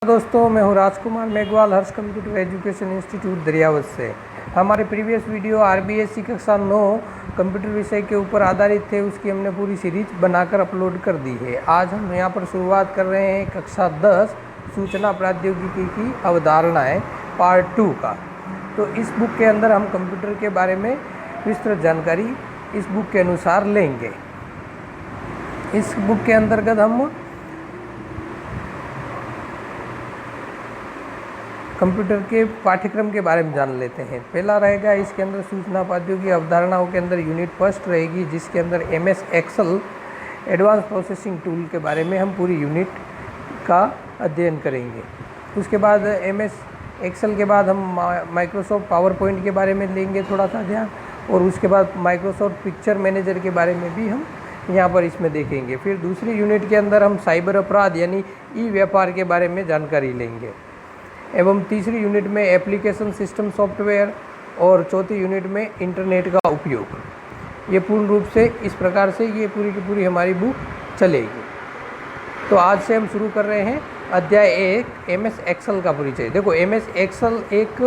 दोस्तों, मैं हूं राजकुमार मेघवाल, हर्ष कंप्यूटर एजुकेशन इंस्टीट्यूट दरियावत से। हमारे प्रीवियस वीडियो आरबीएससी कक्षा 9 कंप्यूटर विषय के ऊपर आधारित थे, उसकी हमने पूरी सीरीज बनाकर अपलोड कर दी है। आज हम यहां पर शुरुआत कर रहे हैं कक्षा 10 सूचना प्रौद्योगिकी की अवधारणाएं पार्ट 2 का। तो इस बुक के अंदर हम कंप्यूटर के बारे में विस्तृत जानकारी इस बुक के अनुसार लेंगे। इस बुक के अंतर्गत हम कंप्यूटर के पाठ्यक्रम के बारे में जान लेते हैं। पहला रहेगा इसके अंदर सूचना प्रौद्योगिकी अवधारणाओं के अंदर यूनिट फर्स्ट रहेगी, जिसके अंदर MS Excel advance processing tool के बारे में हम पूरी यूनिट का अध्ययन करेंगे। उसके बाद एमएस एक्सेल के बाद हम माइक्रोसॉफ्ट पावर पॉइंट के बारे में लेंगे थोड़ा सा ध्यान, और उसके बाद माइक्रोसॉफ्ट पिक्चर मैनेजर के बारे में भी हम यहाँ पर इसमें देखेंगे। फिर दूसरी यूनिट के अंदर हम साइबर अपराध यानी ई व्यापार के बारे में जानकारी लेंगे, एवं तीसरी यूनिट में एप्लीकेशन सिस्टम सॉफ्टवेयर, और चौथी यूनिट में इंटरनेट का उपयोग। ये पूर्ण रूप से इस प्रकार से ये पूरी की पूरी हमारी बुक चलेगी। तो आज से हम शुरू कर रहे हैं अध्याय 1 एमएस एक्सेल का परिचय। देखो, एमएस एक्सेल एक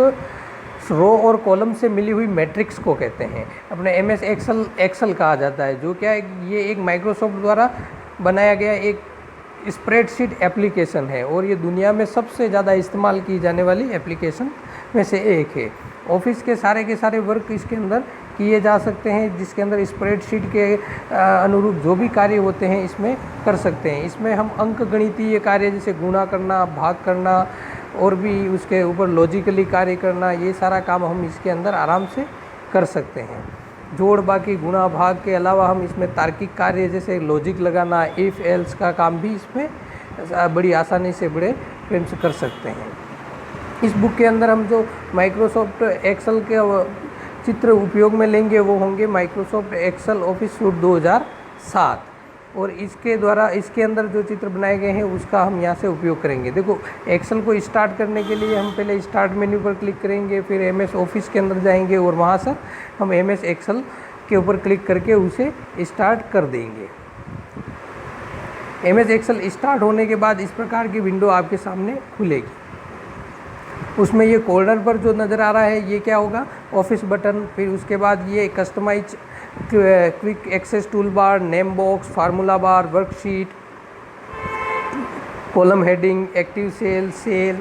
रो और कॉलम से मिली हुई मैट्रिक्स को कहते हैं। अपने एमएस एक्सेल कहा जाता है, जो क्या है, ये एक माइक्रोसॉफ्ट द्वारा बनाया गया एक स्प्रेडशीट एप्लीकेशन है, और ये दुनिया में सबसे ज़्यादा इस्तेमाल की जाने वाली एप्लीकेशन में से एक है। ऑफिस के सारे वर्क इसके अंदर किए जा सकते हैं, जिसके अंदर स्प्रेडशीट के अनुरूप जो भी कार्य होते हैं इसमें कर सकते हैं। इसमें हम अंक गणितीय कार्य जैसे गुणा करना, भाग करना, और भी उसके ऊपर लॉजिकली कार्य करना, ये सारा काम हम इसके अंदर आराम से कर सकते हैं। जोड़, बाकी, गुणा, भाग के अलावा हम इसमें तार्किक कार्य जैसे लॉजिक लगाना, इफ़ एल्स का काम भी इसमें बड़ी आसानी से बड़े प्रेम से कर सकते हैं। इस बुक के अंदर हम जो माइक्रोसॉफ्ट एक्सेल के चित्र उपयोग में लेंगे वो होंगे माइक्रोसॉफ्ट एक्सेल ऑफिस सूट 2007, और इसके द्वारा इसके अंदर जो चित्र बनाए गए हैं उसका हम यहाँ से उपयोग करेंगे। देखो, एक्सेल को स्टार्ट करने के लिए हम पहले स्टार्ट मेन्यू पर क्लिक करेंगे, फिर एमएस ऑफिस के अंदर जाएंगे, और वहाँ से हम एमएस एक्सेल के ऊपर क्लिक करके उसे स्टार्ट कर देंगे। एमएस एक्सेल स्टार्ट होने के बाद इस प्रकार की विंडो आपके सामने खुलेगी। उसमें ये कॉर्नर पर जो नज़र आ रहा है ये क्या होगा, ऑफिस बटन। फिर उसके बाद ये customise quick access toolbar, name box, formula bar, worksheet, column heading, active cell,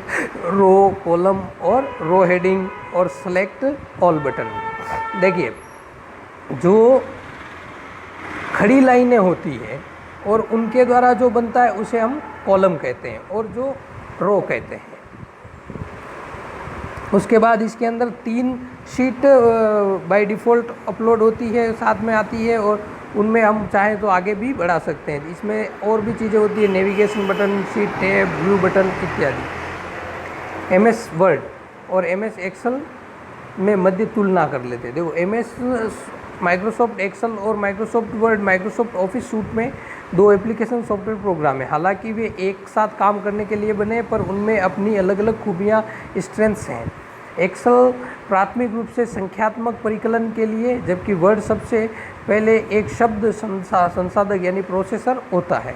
row, column और रो हेडिंग, और सेलेक्ट ऑल बटन। देखिए, जो खड़ी लाइनें होती हैं और उनके द्वारा जो बनता है उसे हम कॉलम कहते हैं, और जो रो कहते हैं। उसके बाद इसके अंदर 3 शीट बाय डिफ़ॉल्ट अपलोड होती है, साथ में आती है, और उनमें हम चाहें तो आगे भी बढ़ा सकते हैं। इसमें और भी चीज़ें होती है, navigation button, sheet tab, view button इत्यादि। एमएस वर्ड और एमएस एक्सेल में मध्य तुलना कर लेते हैं। देखो, एमएस माइक्रोसॉफ्ट एक्सेल और Microsoft word Microsoft office suit में 2 एप्लीकेशन सॉफ्टवेयर प्रोग्राम है। हालांकि वे एक साथ काम करने के लिए बने, पर उनमें अपनी अलग अलग खूबियाँ, स्ट्रेंथ्स हैं। एक्सेल प्राथमिक रूप से संख्यात्मक परिकलन के लिए, जबकि वर्ड सबसे पहले एक शब्द संसाधक यानी प्रोसेसर होता है।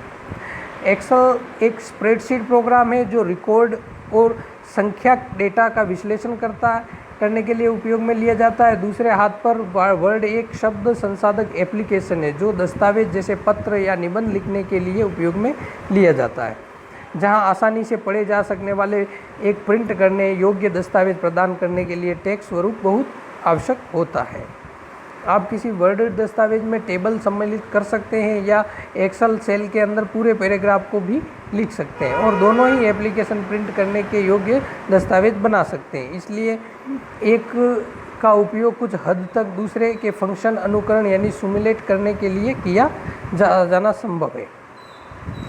एक्सेल एक स्प्रेडशीट प्रोग्राम है जो रिकॉर्ड और संख्या डेटा का विश्लेषण करने के लिए उपयोग में लिया जाता है। दूसरे हाथ पर वर्ड एक शब्द संसाधक एप्लीकेशन है जो दस्तावेज जैसे पत्र या निबंध लिखने के लिए उपयोग में लिया जाता है, जहां आसानी से पढ़े जा सकने वाले एक प्रिंट करने योग्य दस्तावेज प्रदान करने के लिए टेक्स्ट स्वरूप बहुत आवश्यक होता है। आप किसी वर्ड दस्तावेज में टेबल सम्मिलित कर सकते हैं, या एक्सेल सेल के अंदर पूरे पैराग्राफ को भी लिख सकते हैं, और दोनों ही एप्लीकेशन प्रिंट करने के योग्य दस्तावेज बना सकते हैं। इसलिए एक का उपयोग कुछ हद तक दूसरे के फंक्शन अनुकरण यानी सिमुलेट करने के लिए किया जाना संभव है।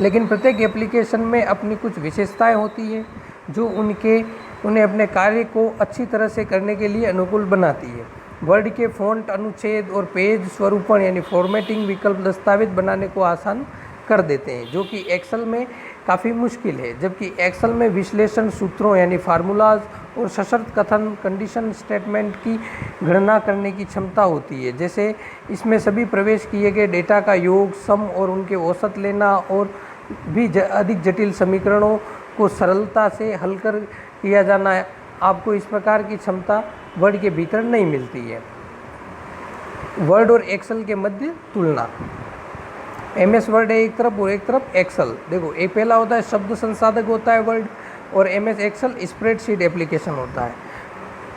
लेकिन प्रत्येक एप्लीकेशन में अपनी कुछ विशेषताएं होती हैं जो उन्हें अपने कार्य को अच्छी तरह से करने के लिए अनुकूल बनाती है। वर्ड के फ़ॉन्ट, अनुच्छेद और पेज स्वरूपण यानी फॉर्मेटिंग विकल्प दस्तावेज बनाने को आसान कर देते हैं, जो कि एक्सेल में काफ़ी मुश्किल है। जबकि एक्सेल में विश्लेषण सूत्रों यानी फार्मूलाज और सशर्त कथन कंडीशन स्टेटमेंट की गणना करने की क्षमता होती है। जैसे इसमें सभी प्रवेश किए गए डेटा का योग, सम और उनके औसत लेना, और भी अधिक जटिल समीकरणों को सरलता से हल कर किया जाना है, आपको इस प्रकार की क्षमता वर्ड के भीतर नहीं मिलती है। वर्ड और एक्सेल के मध्य तुलना, MS वर्ड है एक तरफ और एक तरफ एक्सेल। देखो, एक पहला होता है शब्द संसाधक होता है वर्ड, और MS एक्सेल स्प्रेडशीट एप्लीकेशन होता है।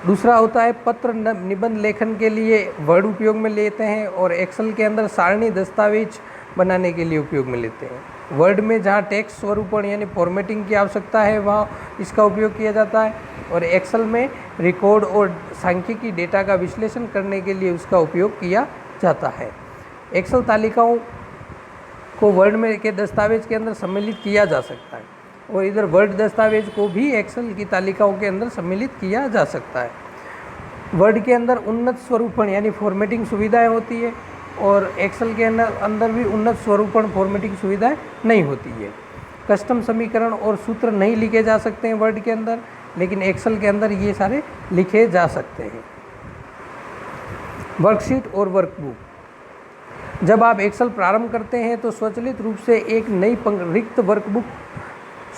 दूसरा होता है पत्र निबंध लेखन के लिए वर्ड उपयोग में लेते हैं, और एक्सेल के अंदर सारणी दस्तावेज बनाने के लिए उपयोग में लेते हैं। वर्ड में जहाँ टेक्स्ट स्वरूपण यानी फॉर्मेटिंग की आवश्यकता है वहाँ इसका उपयोग किया जाता है, और एक्सेल में रिकॉर्ड और सांख्यिकी डेटा का विश्लेषण करने के लिए उसका उपयोग किया जाता है। एक्सेल तालिकाओं को वर्ड में के दस्तावेज के अंदर सम्मिलित किया जा सकता है, और इधर वर्ड दस्तावेज को भी एक्सेल की तालिकाओं के अंदर सम्मिलित किया जा सकता है। वर्ड के अंदर उन्नत स्वरूपण यानी फॉर्मेटिंग सुविधाएं होती है, और एक्सेल के अंदर भी उन्नत स्वरूपण फॉर्मेटिंग सुविधाएं नहीं होती है। कस्टम समीकरण और सूत्र नहीं लिखे जा सकते हैं वर्ड के अंदर, लेकिन एक्सेल के अंदर ये सारे लिखे जा सकते हैं। वर्कशीट और वर्कबुक, जब आप एक्सेल प्रारंभ करते हैं तो स्वचालित रूप से एक नई रिक्त वर्कबुक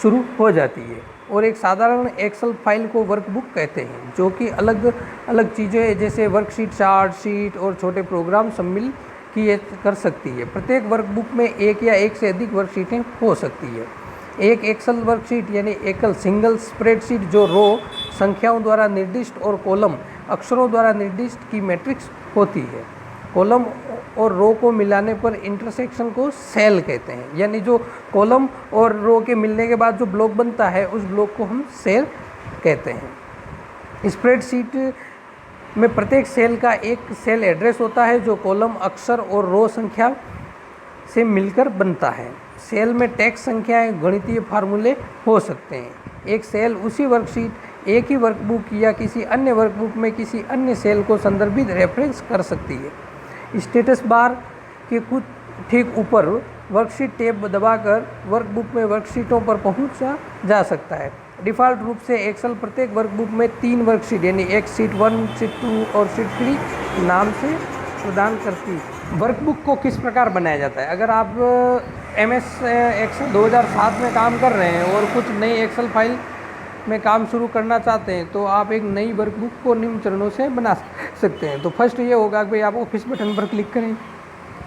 शुरू हो जाती है, और एक साधारण एक्सेल फाइल को वर्कबुक कहते हैं, जो कि अलग अलग चीज़ें जैसे वर्कशीट, चार्ट शीट और छोटे प्रोग्राम सम्मिलित किए कर सकती है। प्रत्येक वर्कबुक में एक या एक से अधिक वर्कशीटें हो सकती है। एक एक्सेल वर्कशीट यानी एकल सिंगल स्प्रेडशीट जो रो संख्याओं द्वारा निर्दिष्ट और कॉलम अक्षरों द्वारा निर्दिष्ट की मैट्रिक्स होती है। कॉलम और रो को मिलाने पर इंटरसेक्शन को सेल कहते हैं, यानी जो कॉलम और रो के मिलने के बाद जो ब्लॉक बनता है उस ब्लॉक को हम सेल कहते हैं। स्प्रेडशीट में प्रत्येक सेल का एक सेल एड्रेस होता है जो कॉलम अक्षर और रो संख्या से मिलकर बनता है। सेल में टेक्स्ट संख्याएं, गणितीय फार्मूले हो सकते हैं। एक सेल उसी वर्कशीट, एक ही वर्कबुक या किसी अन्य वर्कबुक में किसी अन्य सेल को संदर्भित रेफरेंस कर सकती है। स्टेटस बार के कुछ ठीक ऊपर वर्कशीट टैब दबाकर वर्कबुक में वर्कशीटों पर पहुंचा जा सकता है। डिफ़ॉल्ट रूप से एक्सेल प्रत्येक वर्कबुक में 3 वर्कशीट यानी एक शीट 1, शीट 2 और शीट 3 नाम से प्रदान करती है। वर्कबुक को किस प्रकार बनाया जाता है? अगर आप MS एक्सेल 2007 में काम कर रहे हैं और कुछ नई एक्सेल फाइल में काम शुरू करना चाहते हैं तो आप एक नई वर्कबुक को निम्न चरणों से बना सकते हैं। तो फर्स्ट ये होगा कि भाई आप ऑफिस बटन पर क्लिक करें,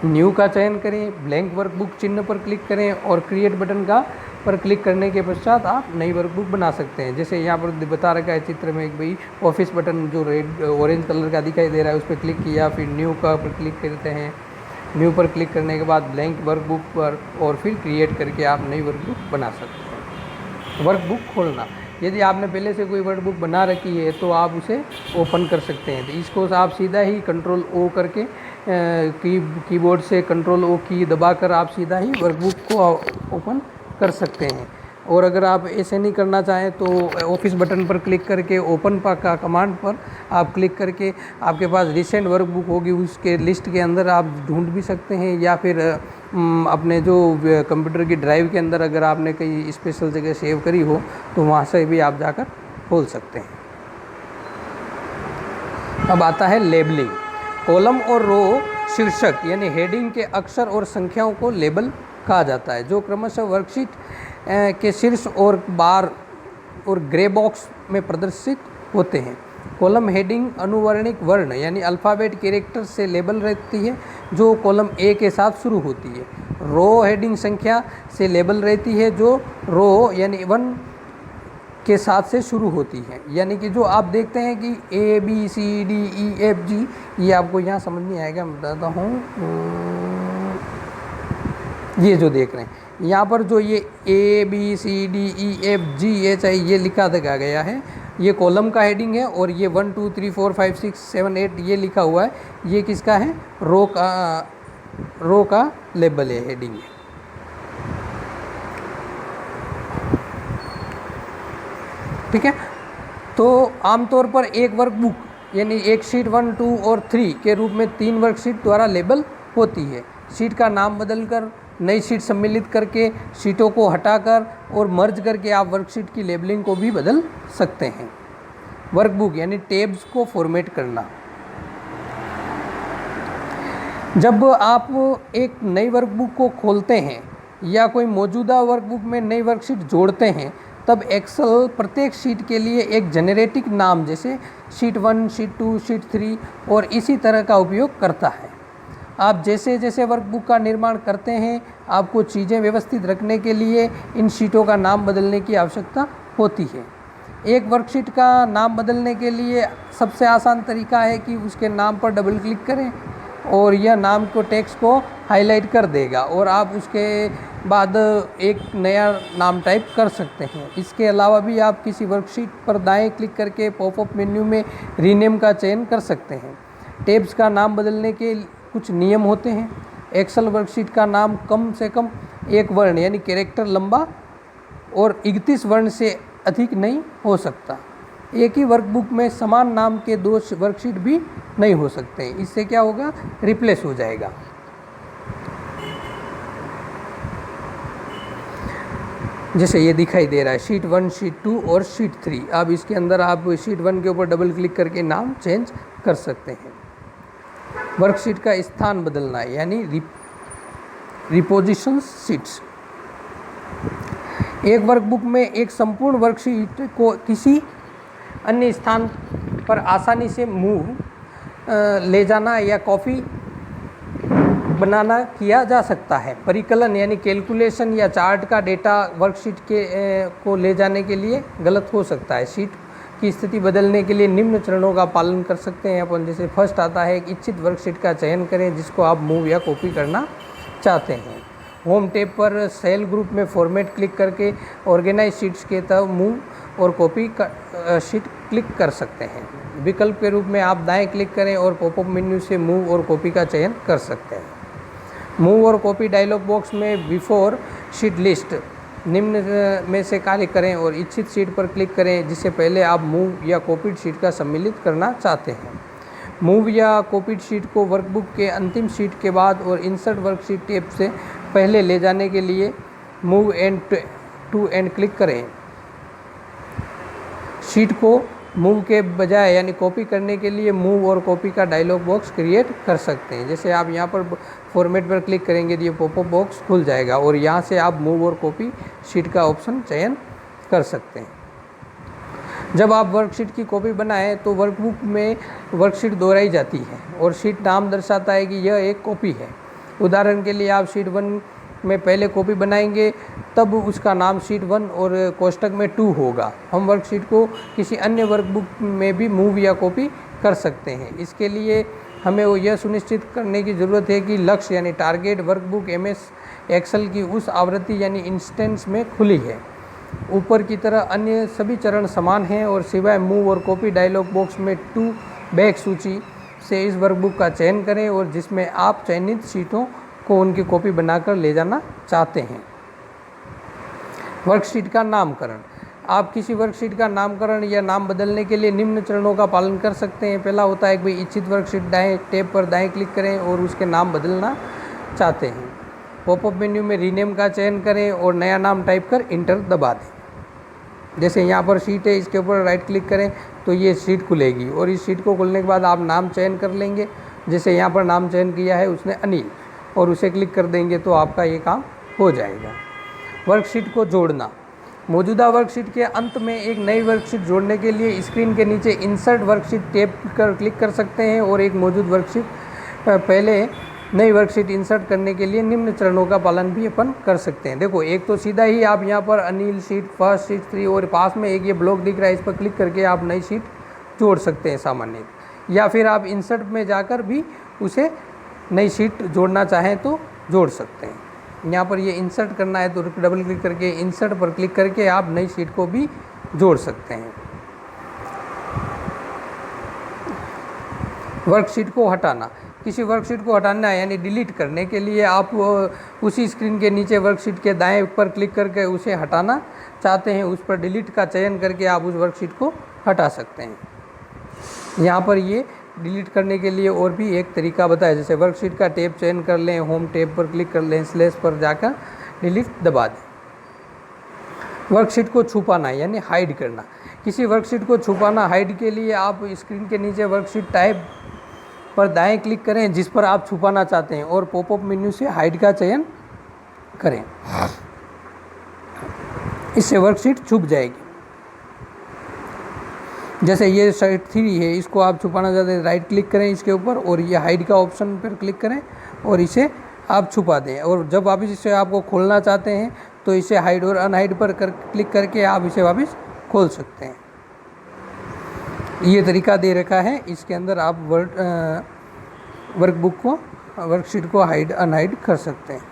न्यू का चयन करें, ब्लैंक वर्कबुक चिन्ह पर क्लिक करें और क्रिएट बटन का पर क्लिक करने के पश्चात आप नई वर्कबुक बना सकते हैं। जैसे यहाँ पर बता रखा है चित्र में, एक भाई ऑफिस बटन जो रेड ऑरेंज कलर का दिखाई दे रहा है उस पर क्लिक किया, फिर न्यू का पर क्लिक करते हैं। न्यू पर क्लिक करने के बाद ब्लैंक वर्कबुक पर और फिर क्रिएट करके आप नई वर्कबुक बना सकते हैं। वर्कबुक खोलना, यदि आपने पहले से कोई वर्कबुक बना रखी है तो आप उसे ओपन कर सकते हैं। तो इसको आप सीधा ही कंट्रोल O करके कीबोर्ड से कंट्रोल O की दबाकर आप सीधा ही वर्कबुक को ओपन कर सकते हैं। और अगर आप ऐसे नहीं करना चाहें तो ऑफिस बटन पर क्लिक करके ओपन का कमांड पर आप क्लिक करके आपके पास रिसेंट वर्कबुक होगी उसके लिस्ट के अंदर आप ढूंढ भी सकते हैं, या फिर अपने जो कंप्यूटर की ड्राइव के अंदर अगर आपने कहीं स्पेशल जगह सेव करी हो तो वहाँ से भी आप जाकर खोल सकते हैं। अब आता है लेबलिंग। कॉलम और रो शीर्षक यानी हेडिंग के अक्षर और संख्याओं को लेबल कहा जाता है, जो क्रमशः वर्कशीट के शीर्ष और बार और ग्रे बॉक्स में प्रदर्शित होते हैं। कॉलम हेडिंग अनुवर्णिक वर्ण यानी अल्फ़ाबेट कैरेक्टर से लेबल रहती है जो कॉलम A के साथ शुरू होती है। रो हेडिंग संख्या से लेबल रहती है जो रो यानी 1 के साथ से शुरू होती है। यानी कि जो आप देखते हैं कि A B C D E F G, ये आपको यहाँ समझ नहीं आएगा, मैं बताता हूँ। ये जो देख रहे हैं यहाँ पर जो ये A B C D E F G H I ये लिखा दिखा गया है, ये कॉलम का हेडिंग है। और ये 1 2 3 4 5 6 7 8 ये लिखा हुआ है, ये किसका है? रो का लेबल है, हेडिंग है। ठीक है। तो आमतौर पर एक वर्कबुक यानी एक शीट 1 2 और 3 के रूप में 3 वर्कशीट द्वारा लेबल होती है। शीट का नाम बदलकर, नई शीट सम्मिलित करके, शीटों को हटाकर और मर्ज करके आप वर्कशीट की लेबलिंग को भी बदल सकते हैं। वर्कबुक यानी टेब्स को फॉर्मेट करना। जब आप एक नई वर्कबुक को खोलते हैं या कोई मौजूदा वर्कबुक में नई वर्कशीट जोड़ते हैं तब एक्सेल प्रत्येक शीट के लिए एक जेनेरेटिक नाम जैसे शीट 1, शीट 2, शीट 3 और इसी तरह का उपयोग करता है। आप जैसे जैसे वर्कबुक का निर्माण करते हैं, आपको चीज़ें व्यवस्थित रखने के लिए इन शीटों का नाम बदलने की आवश्यकता होती है। एक वर्कशीट का नाम बदलने के लिए सबसे आसान तरीका है कि उसके नाम पर डबल क्लिक करें और यह नाम को टेक्स्ट को हाईलाइट कर देगा और आप उसके बाद एक नया नाम टाइप कर सकते हैं। इसके अलावा भी आप किसी वर्कशीट पर दाएं क्लिक करके पॉपअप मेन्यू में रीनेम का चयन कर सकते हैं। टैब्स का नाम बदलने के कुछ नियम होते हैं। एक्सेल वर्कशीट का नाम कम से कम एक वर्ण यानी कैरेक्टर लंबा और 31 वर्ण से अधिक नहीं हो सकता। एक ही वर्कबुक में समान नाम के 2 वर्कशीट भी नहीं हो सकते। इससे क्या होगा, रिप्लेस हो जाएगा। जैसे ये दिखाई दे रहा है शीट 1, शीट 2 और शीट 3। अब इसके अंदर आप शीट 1 के ऊपर डबल क्लिक करके नाम चेंज कर सकते हैं। वर्कशीट का स्थान बदलना यानी रिपोजिशन शीट्स। एक वर्कबुक में एक संपूर्ण वर्कशीट को किसी अन्य स्थान पर आसानी से मूव ले जाना या कॉपी बनाना किया जा सकता है। परिकलन यानी कैलकुलेशन या चार्ट का डेटा वर्कशीट को ले जाने के लिए गलत हो सकता है। शीट की स्थिति बदलने के लिए निम्न चरणों का पालन कर सकते हैं अपन। जैसे फर्स्ट आता है एक इच्छित वर्कशीट का चयन करें जिसको आप मूव या कॉपी करना चाहते हैं। होम टैब पर सेल ग्रुप में फॉर्मेट क्लिक करके ऑर्गेनाइज शीट्स के तब मूव और कॉपी शीट क्लिक कर सकते हैं। विकल्प के रूप में आप दाएं क्लिक करें और पॉपअप मेन्यू से मूव और कॉपी का चयन कर सकते हैं। मूव और कॉपी डायलॉग बॉक्स में बिफोर शीट लिस्ट निम्न में से कार्य करें और इच्छित शीट पर क्लिक करें जिससे पहले आप मूव या कॉपीड शीट का सम्मिलित करना चाहते हैं। मूव या कॉपीड शीट को वर्कबुक के अंतिम शीट के बाद और इंसर्ट वर्कशीट टैब से पहले ले जाने के लिए मूव टू एंड क्लिक करें। शीट को मूव के बजाय यानी कॉपी करने के लिए मूव और कॉपी का डायलॉग बॉक्स क्रिएट कर सकते हैं। जैसे आप यहाँ पर फॉर्मेट पर क्लिक करेंगे तो ये पॉपअप बॉक्स खुल जाएगा और यहाँ से आप मूव और कॉपी शीट का ऑप्शन चयन कर सकते हैं। जब आप वर्कशीट की कॉपी बनाएं तो वर्कबुक में वर्कशीट दोहराई जाती है और शीट नाम दर्शाता है कि यह एक कॉपी है। उदाहरण के लिए आप शीट 1 में पहले कॉपी बनाएंगे तब उसका नाम शीट 1 और कोष्ठक में 2 होगा। हम वर्कशीट को किसी अन्य वर्कबुक में भी मूव या कॉपी कर सकते हैं। इसके लिए हमें वो यह सुनिश्चित करने की ज़रूरत है कि लक्ष्य यानी टारगेट वर्कबुक MS एक्सेल की उस आवृत्ति यानी इंस्टेंस में खुली है। ऊपर की तरह अन्य सभी चरण समान हैं और सिवाय मूव और कॉपी डायलॉग बॉक्स में टू बैक सूची से इस वर्कबुक का चयन करें और जिसमें आप चयनित शीटों को उनकी कॉपी बनाकर ले जाना चाहते हैं। वर्कशीट का नामकरण। आप किसी वर्कशीट का नामकरण या नाम बदलने के लिए निम्न चरणों का पालन कर सकते हैं। पहला होता है कि भाई इच्छित वर्कशीट दाएं टैब पर दाएं क्लिक करें और उसके नाम बदलना चाहते हैं। पॉपअप मेन्यू में रीनेम का चयन करें और नया नाम टाइप कर इंटर दबा दें। जैसे यहाँ पर शीट है, इसके ऊपर राइट क्लिक करें तो ये शीट खुलेगी और इस शीट को खुलने के बाद आप नाम चयन कर लेंगे। जैसे यहाँ पर नाम चयन किया है उसने अनिल और उसे क्लिक कर देंगे तो आपका ये काम हो जाएगा। वर्कशीट को जोड़ना। मौजूदा वर्कशीट के अंत में एक नई वर्कशीट जोड़ने के लिए स्क्रीन के नीचे इंसर्ट वर्कशीट टैब पर क्लिक कर सकते हैं और एक मौजूद वर्कशीट पहले नई वर्कशीट इंसर्ट करने के लिए निम्न चरणों का पालन भी अपन कर सकते हैं। देखो एक तो सीधा ही आप यहाँ पर अनिल शीट फर्स्ट, शीट 3 और पास में एक ये ब्लॉक दिख रहा है, इस पर क्लिक करके आप नई शीट जोड़ सकते हैं सामान्य, या फिर आप इंसर्ट में जाकर भी उसे नई शीट जोड़ना चाहें तो जोड़ सकते हैं। यहाँ पर ये इंसर्ट करना है तो डबल क्लिक करके इंसर्ट पर क्लिक करके आप नई शीट को भी जोड़ सकते हैं। वर्कशीट को हटाना। किसी वर्कशीट को हटाना है यानी डिलीट करने के लिए आप उसी स्क्रीन के नीचे वर्कशीट के दाएं पर क्लिक करके उसे हटाना चाहते हैं, उस पर डिलीट का चयन करके आप उस वर्कशीट को हटा सकते हैं। यहाँ पर ये डिलीट करने के लिए और भी एक तरीका बताया, जैसे वर्कशीट का टैब चयन कर लें, होम टैब पर क्लिक कर लें, स्लैश पर जाकर डिलीट दबा दें। वर्कशीट को छुपाना यानी हाइड करना। किसी वर्कशीट को छुपाना हाइड के लिए आप स्क्रीन के नीचे वर्कशीट टाइप पर दाएं क्लिक करें जिस पर आप छुपाना चाहते हैं और पॉपअप मेन्यू से हाइड का चयन करें। इससे वर्कशीट छुप जाएगी। जैसे ये शीट 3 है, इसको आप छुपाना चाहते हैं, राइट क्लिक करें इसके ऊपर और ये हाइड का ऑप्शन पर क्लिक करें और इसे आप छुपा दें। और जब वापस इसे आपको खोलना चाहते हैं तो इसे हाइड और अनहाइड पर क्लिक करके आप इसे वापस खोल सकते हैं। ये तरीका दे रखा है, इसके अंदर आप वर्कबुक को, वर्कशीट को हाइड अनहाइड कर सकते हैं।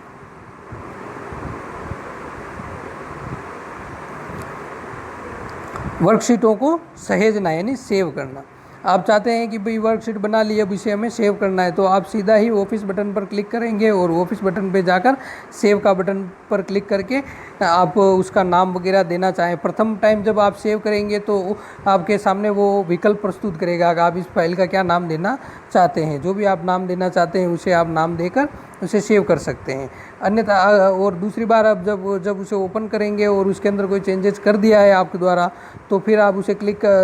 वर्कशीटों को सहेजना यानी सेव करना। आप चाहते हैं कि भाई वर्कशीट बना ली, अब इसे हमें सेव करना है, तो आप सीधा ही ऑफिस बटन पर क्लिक करेंगे और ऑफिस बटन पे जाकर सेव का बटन पर क्लिक करके आप उसका नाम वगैरह देना चाहें। प्रथम टाइम जब आप सेव करेंगे तो आपके सामने वो विकल्प प्रस्तुत करेगा कि आप इस फाइल का क्या नाम देना चाहते हैं। जो भी आप नाम देना चाहते हैं उसे आप नाम देकर उसे सेव कर सकते हैं। अन्यथा और दूसरी बार आप जब उसे ओपन करेंगे और उसके अंदर कोई चेंजेस कर दिया है आपके द्वारा, तो फिर आप उसे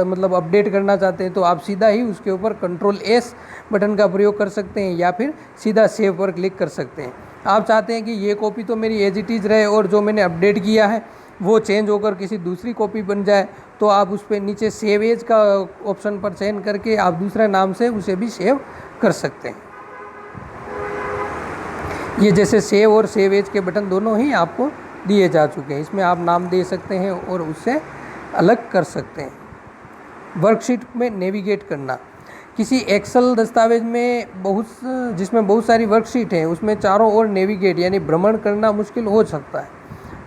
मतलब अपडेट करना चाहते हैं तो आप सीधा ही उसके ऊपर Ctrl+S बटन का प्रयोग कर सकते हैं या फिर सीधा सेव पर क्लिक कर सकते हैं। आप चाहते हैं कि ये कॉपी तो मेरी एज इट इज़ रहे और जो मैंने अपडेट किया है वो चेंज होकर किसी दूसरी कॉपी बन जाए, तो आप उस पर नीचे सेव एज का ऑप्शन पर चयन करके आप दूसरे नाम से उसे भी सेव कर सकते हैं। ये जैसे सेव और सेव एज के बटन दोनों ही आपको दिए जा चुके हैं। इसमें आप नाम दे सकते हैं और उससे अलग कर सकते हैं। वर्कशीट में नेविगेट करना। किसी एक्सेल दस्तावेज में जिसमें बहुत सारी वर्कशीट हैं, उसमें चारों ओर नेविगेट यानी भ्रमण करना मुश्किल हो सकता है।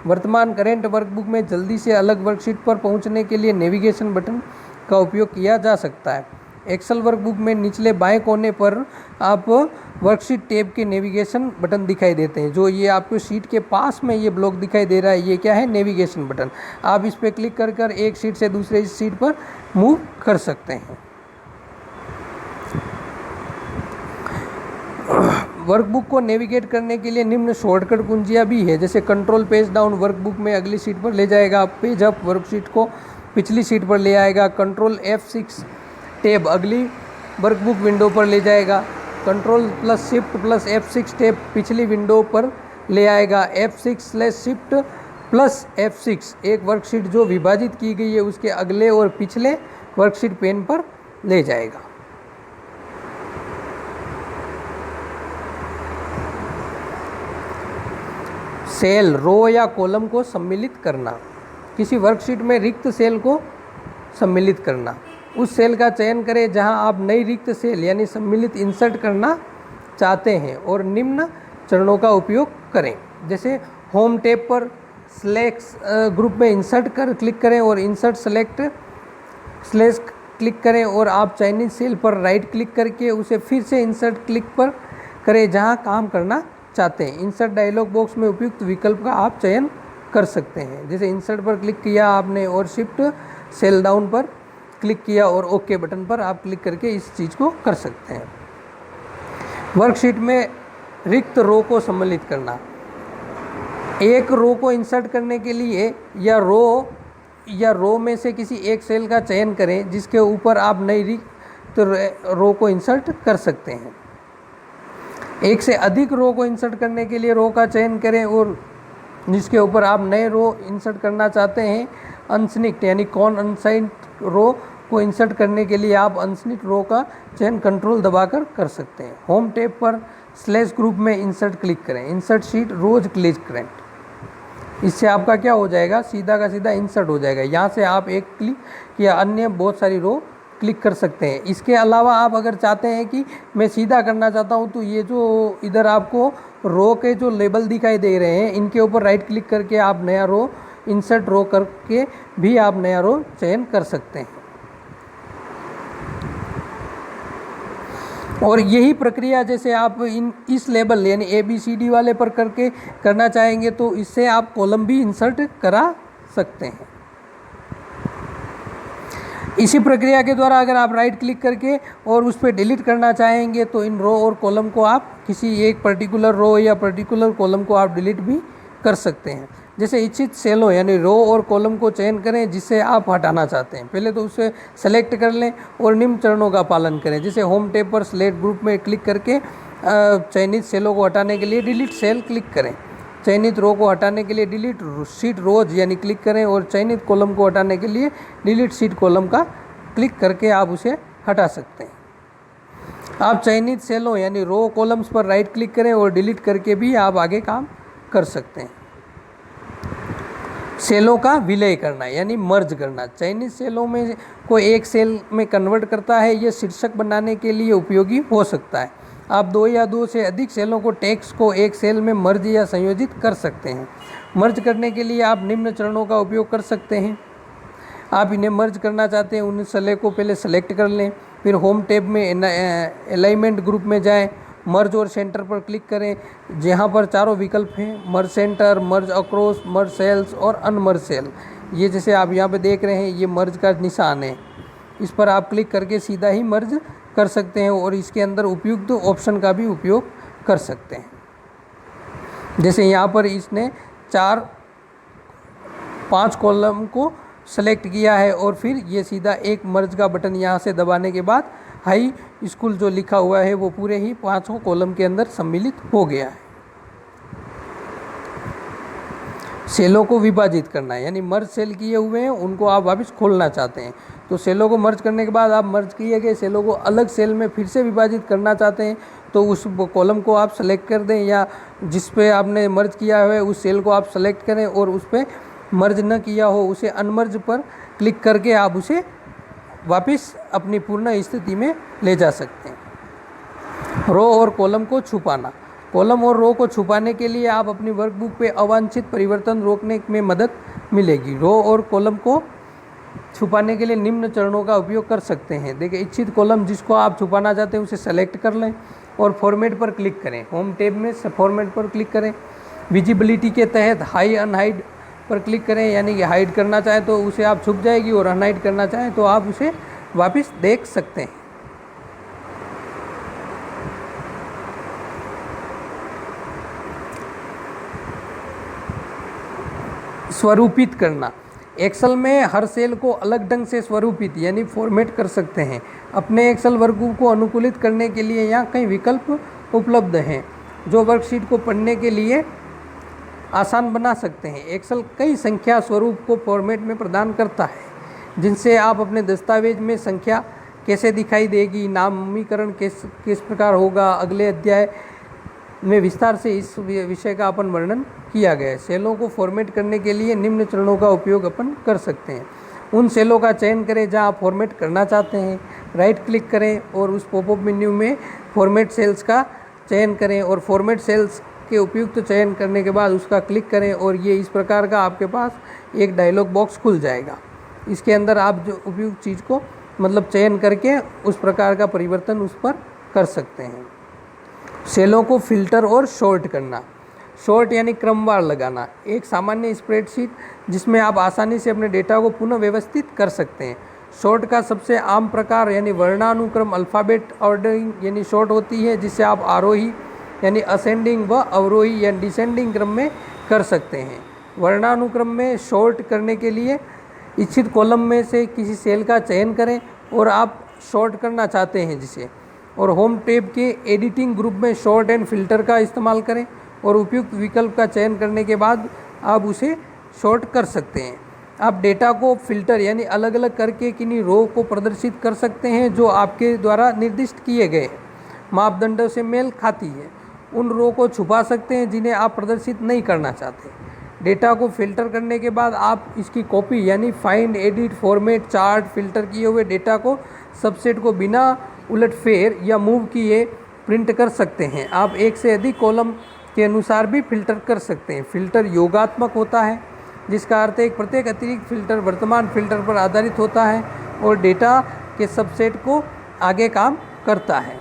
वर्तमान करेंट वर्कबुक में जल्दी से अलग वर्कशीट पर पहुंचने के लिए नेविगेशन बटन का उपयोग किया जा सकता है। एक्सेल वर्कबुक में निचले बाएं कोने पर आप वर्कशीट टैब के नेविगेशन बटन दिखाई देते हैं। जो ये आपको शीट के पास में ये ब्लॉक दिखाई दे रहा है, ये क्या है? Navigation button. आप इस पर क्लिक कर एक शीट से दूसरे शीट पर मूव कर सकते हैं। वर्कबुक को नेविगेट करने के लिए निम्न शॉर्टकट कुंजियाँ भी है, जैसे कंट्रोल पेज डाउन वर्कबुक में अगली शीट पर ले जाएगा, पेज अप वर्कशीट को पिछली शीट पर ले आएगा, कंट्रोल F6 टैब अगली वर्कबुक विंडो पर ले जाएगा, Ctrl+Shift+F6 टैब पिछली विंडो पर ले आएगा, F6/Shift+F6 एक वर्कशीट जो विभाजित की गई है उसके अगले और पिछले वर्कशीट पेन पर ले जाएगा। सेल, रो या कॉलम को सम्मिलित करना। किसी वर्कशीट में रिक्त सेल को सम्मिलित करना। उस सेल का चयन करें जहां आप नई रिक्त सेल यानी सम्मिलित इंसर्ट करना चाहते हैं और निम्न चरणों का उपयोग करें। जैसे होम टैब पर सेलेक्ट ग्रुप में इंसर्ट कर क्लिक करें और इंसर्ट सेलेक्ट स्लैश क्लिक करें और आप चयनित सेल पर राइट क्लिक करके उसे फिर से इंसर्ट क्लिक पर करें जहां काम करना चाहते हैं। इंसर्ट डायलॉग बॉक्स में उपयुक्त विकल्प का आप चयन कर सकते हैं। जैसे इंसर्ट पर क्लिक किया आपने और शिफ्ट सेल डाउन पर क्लिक किया और ओके बटन पर आप क्लिक करके इस चीज़ को कर सकते हैं। वर्कशीट में रिक्त रो को सम्मिलित करना। एक रो को इंसर्ट करने के लिए या रो में से किसी एक सेल का चयन करें जिसके ऊपर आप नई रिक्त रो को इंसर्ट कर सकते हैं। एक से अधिक रो को इंसर्ट करने के लिए रो का चयन करें और जिसके ऊपर आप नए रो इंसर्ट करना चाहते हैं। अनस्निक्ट यानी कॉन अनसाइंड रो को इंसर्ट करने के लिए आप अनस्निक्ट रो का चयन कंट्रोल दबाकर कर सकते हैं। होम टैब पर स्लैश ग्रुप में इंसर्ट क्लिक करें, इंसर्ट शीट रोज क्लिक करें। इससे आपका क्या हो जाएगा? सीधा का सीधा इंसर्ट हो जाएगा। यहाँ से आप एक क्लिक या अन्य बहुत सारी रो क्लिक कर सकते हैं। इसके अलावा आप अगर चाहते हैं कि मैं सीधा करना चाहता हूँ तो ये जो इधर आपको रो के जो लेबल दिखाई दे रहे हैं इनके ऊपर राइट क्लिक करके आप नया रो इंसर्ट रो करके भी आप नया रो चयन कर सकते हैं। और यही प्रक्रिया जैसे आप इस लेबल यानी ABCD वाले पर करके करना चाहेंगे तो इससे आप कॉलम भी इंसर्ट करा सकते हैं। इसी प्रक्रिया के द्वारा अगर आप राइट क्लिक करके और उस पर डिलीट करना चाहेंगे तो इन रो और कॉलम को आप किसी एक पर्टिकुलर रो या पर्टिकुलर कॉलम को आप डिलीट भी कर सकते हैं। जैसे इच्छित सेलों यानी रो और कॉलम को चयन करें जिसे आप हटाना चाहते हैं। पहले तो उसे सेलेक्ट कर लें और निम्न चरणों का पालन करें। जैसे होम टैब पर सेलेक्ट ग्रुप में क्लिक करके चयनित सेलों को हटाने के लिए डिलीट सेल क्लिक करें। चयनित रो को हटाने के लिए डिलीट शीट रोज यानी क्लिक करें और चयनित कॉलम को हटाने के लिए डिलीट शीट कॉलम का क्लिक करके आप उसे हटा सकते हैं। आप चयनित सेलों यानी रो कॉलम्स पर राइट क्लिक करें और डिलीट करके भी आप आगे काम कर सकते हैं। सेलों का विलय करना यानी मर्ज करना, चयनित सेलों में को एक सेल में कन्वर्ट करता है। यह शीर्षक बनाने के लिए उपयोगी हो सकता है। आप दो या दो से अधिक सेलों को टेक्स्ट को एक सेल में मर्ज या संयोजित कर सकते हैं। मर्ज करने के लिए आप निम्न चरणों का उपयोग कर सकते हैं। आप इन्हें मर्ज करना चाहते हैं, उन सेल को पहले सेलेक्ट कर लें, फिर होम टैब में अलाइनमेंट ग्रुप में जाएं, मर्ज और सेंटर पर क्लिक करें, जहां पर चारों विकल्प हैं, मर्ज सेंटर, मर्ज अक्रॉस, मर्ज सेल्स और अनमर्ज सेल। ये जैसे आप यहाँ पे देख रहे हैं, ये मर्ज का निशान है, इस पर आप क्लिक करके सीधा ही मर्ज कर सकते हैं और इसके अंदर उपयुक्त ऑप्शन का भी उपयोग कर सकते हैं। जैसे यहाँ पर इसने 5 कॉलम को सेलेक्ट किया है और फिर ये सीधा एक मर्ज का बटन यहाँ से दबाने के बाद हाई स्कूल जो लिखा हुआ है वो पूरे ही 5 कॉलम के अंदर सम्मिलित हो गया है। सेलों को विभाजित करना है यानी मर्ज सेल किए हुए हैं उनको आप वापस खोलना चाहते हैं, तो सेलों को मर्ज करने के बाद आप मर्ज किए गए सेलों को अलग सेल में फिर से विभाजित करना चाहते हैं, तो उस कॉलम को आप सेलेक्ट कर दें या जिस पे आपने मर्ज किया है उस सेल को आप सेलेक्ट करें और उस पर मर्ज न किया हो उसे अनमर्ज पर क्लिक करके आप उसे वापस अपनी पूर्ण स्थिति में ले जा सकते हैं। रो और कॉलम को छुपाना, कॉलम और रो को छुपाने के लिए आप अपनी वर्कबुक पे अवांछित परिवर्तन रोकने में मदद मिलेगी। रो और कॉलम को छुपाने के लिए निम्न चरणों का उपयोग कर सकते हैं। देखिए, इच्छित कॉलम जिसको आप छुपाना चाहते हैं उसे सेलेक्ट कर लें और फॉर्मेट पर क्लिक करें। होम टैब में फॉर्मेट पर क्लिक करें, विजिबिलिटी के तहत हाई अनहाइड पर क्लिक करें, यानी कि हाइड करना चाहें तो उसे आप छुप जाएगी और अनहाइड करना चाहें तो आप उसे वापस देख सकते हैं। स्वरूपित करना, एक्सेल में हर सेल को अलग ढंग से स्वरूपित यानी फॉर्मेट कर सकते हैं। अपने एक्सेल वर्कबुक को अनुकूलित करने के लिए यहाँ कई विकल्प उपलब्ध हैं जो वर्कशीट को पढ़ने के लिए आसान बना सकते हैं। एक्सेल कई संख्या स्वरूप को फॉर्मेट में प्रदान करता है जिनसे आप अपने दस्तावेज में संख्या कैसे दिखाई देगी, नामीकरण किस प्रकार होगा। अगले अध्याय में विस्तार से इस विषय का अपन वर्णन किया गया है। सेलों को फॉर्मेट करने के लिए निम्न चरणों का उपयोग अपन कर सकते हैं। उन सेलों का चयन करें जहां आप फॉर्मेट करना चाहते हैं, राइट क्लिक करें और उस पॉपअप मेन्यू में फॉर्मेट सेल्स का चयन करें और फॉर्मेट सेल्स के उपयुक्त चयन करने के बाद उसका क्लिक करें और ये इस प्रकार का आपके पास एक डायलॉग बॉक्स खुल जाएगा। इसके अंदर आप जो उपयुक्त चीज़ को मतलब चयन करके उस प्रकार का परिवर्तन उस पर कर सकते हैं। सेलों को फिल्टर और शॉर्ट करना, शॉर्ट यानी क्रमवार लगाना, एक सामान्य स्प्रेडशीट जिसमें आप आसानी से अपने डेटा को पुनः व्यवस्थित कर सकते हैं। शॉर्ट का सबसे आम प्रकार यानी वर्णानुक्रम अल्फ़ाबेट ऑर्डरिंग यानी शॉर्ट होती है, जिससे आप आरोही यानी असेंडिंग व अवरोही या डिसेंडिंग क्रम में कर सकते हैं। वर्णानुक्रम में शॉर्ट करने के लिए इच्छित कॉलम में से किसी सेल का चयन करें और आप शॉर्ट करना चाहते हैं जिसे, और होम टैब के एडिटिंग ग्रुप में शॉर्ट एंड फिल्टर का इस्तेमाल करें और उपयुक्त विकल्प का चयन करने के बाद आप उसे शॉर्ट कर सकते हैं। आप डेटा को फिल्टर यानी अलग अलग करके किन्हीं रो को प्रदर्शित कर सकते हैं जो आपके द्वारा निर्दिष्ट किए गए मापदंडों से मेल खाती है। उन रो को छुपा सकते हैं जिन्हें आप प्रदर्शित नहीं करना चाहते। डेटा को फिल्टर करने के बाद आप इसकी कॉपी यानी find, edit, format, chart, filter किए हुए डेटा को सबसेट को बिना उलटफेर या मूव किए प्रिंट कर सकते हैं। आप एक से अधिक कॉलम के अनुसार भी फिल्टर कर सकते हैं। फिल्टर योगात्मक होता है जिसका अर्थ है प्रत्येक अतिरिक्त फिल्टर वर्तमान फिल्टर पर आधारित होता है और डेटा के सबसेट को आगे काम करता है।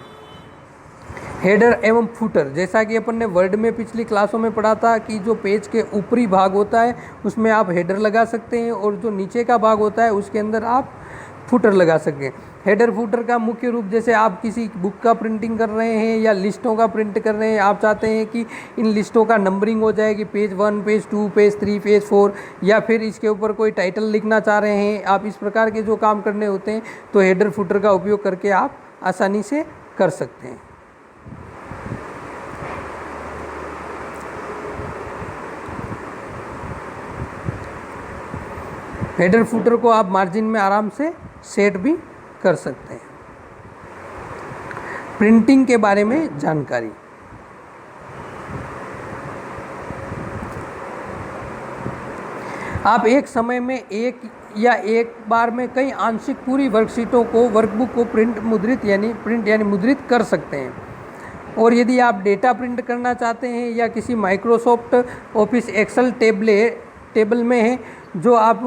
हेडर एवं फुटर, जैसा कि अपन ने वर्ड में पिछली क्लासों में पढ़ा था कि जो पेज के ऊपरी भाग होता है उसमें आप हेडर लगा सकते हैं और जो नीचे का भाग होता है उसके अंदर आप फुटर लगा सकें। हेडर फुटर का मुख्य रूप, जैसे आप किसी बुक का प्रिंटिंग कर रहे हैं या लिस्टों का प्रिंट कर रहे हैं, आप चाहते हैं कि इन लिस्टों का नंबरिंग हो जाए कि पेज 1, पेज 2, पेज 3, पेज 4, या फिर इसके ऊपर कोई टाइटल लिखना चाह रहे हैं, आप इस प्रकार के जो काम करने होते हैं तो हेडर फुटर का उपयोग करके आप आसानी से कर सकते हैं। हेडर फुटर को आप मार्जिन में आराम से सेट भी कर सकते हैं। प्रिंटिंग के बारे में जानकारी। आप एक समय में एक बार में कई आंशिक पूरी वर्कशीटों को वर्कबुक को मुद्रित यानी मुद्रित कर सकते हैं। और यदि आप डेटा प्रिंट करना चाहते हैं या किसी माइक्रोसॉफ्ट ऑफिस एक्सेल टेबल में है जो आप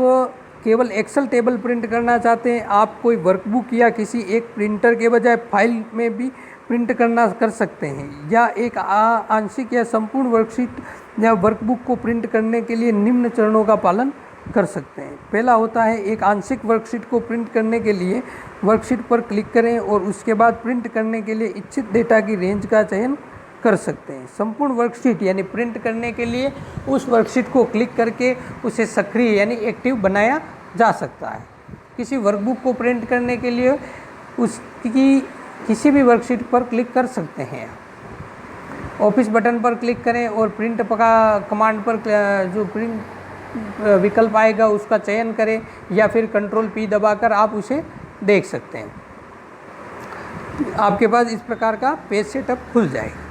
केवल एक्सेल टेबल प्रिंट करना चाहते हैं, आप कोई वर्कबुक या किसी एक प्रिंटर के बजाय फाइल में भी प्रिंट कर सकते हैं। या एक आंशिक या संपूर्ण वर्कशीट या वर्कबुक को प्रिंट करने के लिए निम्न चरणों का पालन कर सकते हैं। पहला होता है, एक आंशिक वर्कशीट को प्रिंट करने के लिए वर्कशीट पर क्लिक करें और उसके बाद प्रिंट करने के लिए इच्छित डेटा की रेंज का चयन कर सकते हैं। संपूर्ण वर्कशीट यानी प्रिंट करने के लिए उस वर्कशीट को क्लिक करके उसे सक्रिय यानी एक्टिव बनाया जा सकता है। किसी वर्कबुक को प्रिंट करने के लिए उसकी किसी भी वर्कशीट पर क्लिक कर सकते हैं। ऑफिस बटन पर क्लिक करें और प्रिंट कमांड पर जो प्रिंट विकल्प आएगा उसका चयन करें या फिर कंट्रोल P दबाकर आप उसे देख सकते हैं। आपके पास इस प्रकार का पेज सेटअप खुल जाएगा।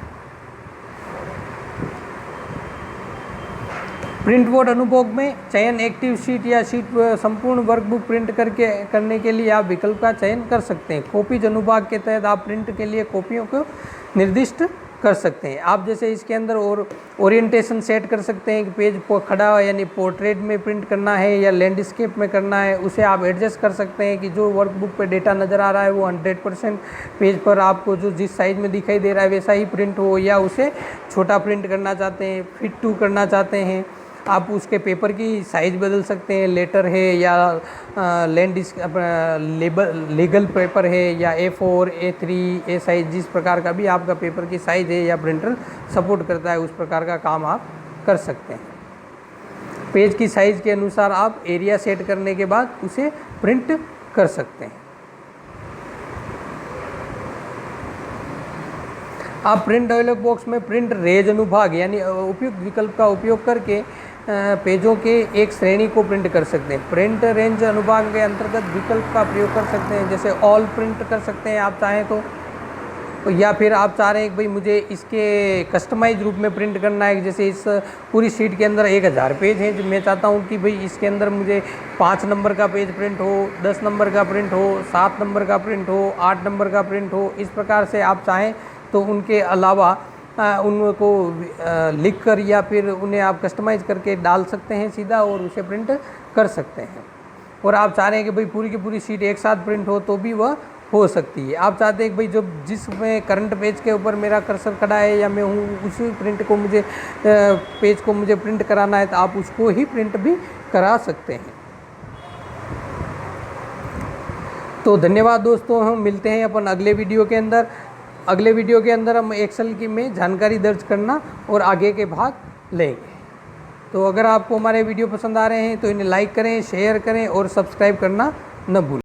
प्रिंट बोर्ड अनुभाग में चयन एक्टिव शीट या शीट संपूर्ण वर्कबुक प्रिंट करने के लिए आप विकल्प का चयन कर सकते हैं। कॉपीज अनुभाग के तहत आप प्रिंट के लिए कॉपियों को निर्दिष्ट कर सकते हैं। आप जैसे इसके अंदर और ओरिएंटेशन सेट कर सकते हैं कि पेज खड़ा यानी पोर्ट्रेट में प्रिंट करना है या लैंडस्केप में करना है, उसे आप एडजस्ट कर सकते हैं कि जो वर्कबुक पे डेटा नज़र आ रहा है वो 100% पेज पर आपको जो जिस साइज़ में दिखाई दे रहा है वैसा ही प्रिंट हो, या उसे छोटा प्रिंट करना चाहते हैं, फिट टू करना चाहते हैं, आप उसके पेपर की साइज़ बदल सकते हैं। लेटर है या लीगल पेपर है या A4, A3, A साइज़, जिस प्रकार का भी आपका पेपर की साइज़ है या प्रिंटर सपोर्ट करता है उस प्रकार का काम आप कर सकते हैं। पेज की साइज़ के अनुसार आप एरिया सेट करने के बाद उसे प्रिंट कर सकते हैं। आप प्रिंट डायलॉग बॉक्स में प्रिंट रेंज अनुभाग यानी उपयुक्त विकल्प का उपयोग करके पेजों के एक श्रेणी को प्रिंट कर सकते हैं। प्रिंट रेंज अनुभाग के अंतर्गत विकल्प का प्रयोग कर सकते हैं, जैसे ऑल प्रिंट कर सकते हैं आप चाहें तो, या फिर आप चाह रहे हैं कि भाई मुझे इसके कस्टमाइज रूप में प्रिंट करना है। जैसे इस पूरी शीट के अंदर 1000 पेज हैं, जो मैं चाहता हूं कि भाई इसके अंदर मुझे 5 नंबर का पेज प्रिंट हो, 10 नंबर का प्रिंट हो, 7 नंबर का प्रिंट हो, 8 नंबर का प्रिंट हो। इस प्रकार से आप चाहें तो उनके अलावा उनको लिख कर या फिर उन्हें आप कस्टमाइज़ करके डाल सकते हैं सीधा और उसे प्रिंट कर सकते हैं। और आप चाह रहे हैं कि भाई पूरी की पूरी शीट एक साथ प्रिंट हो तो भी वह हो सकती है। आप चाहते हैं कि भाई जो जिसमें करंट पेज के ऊपर मेरा कर्सर खड़ा है या मैं हूँ उसी प्रिंट को मुझे पेज को मुझे प्रिंट कराना है तो आप उसको ही प्रिंट भी करा सकते हैं। तो धन्यवाद दोस्तों, हम मिलते हैं अपन अगले वीडियो के अंदर। अगले वीडियो के अंदर हम एक्सेल की में जानकारी दर्ज करना और आगे के भाग लेंगे। तो अगर आपको हमारे वीडियो पसंद आ रहे हैं तो इन्हें लाइक करें, शेयर करें और सब्सक्राइब करना न भूलें।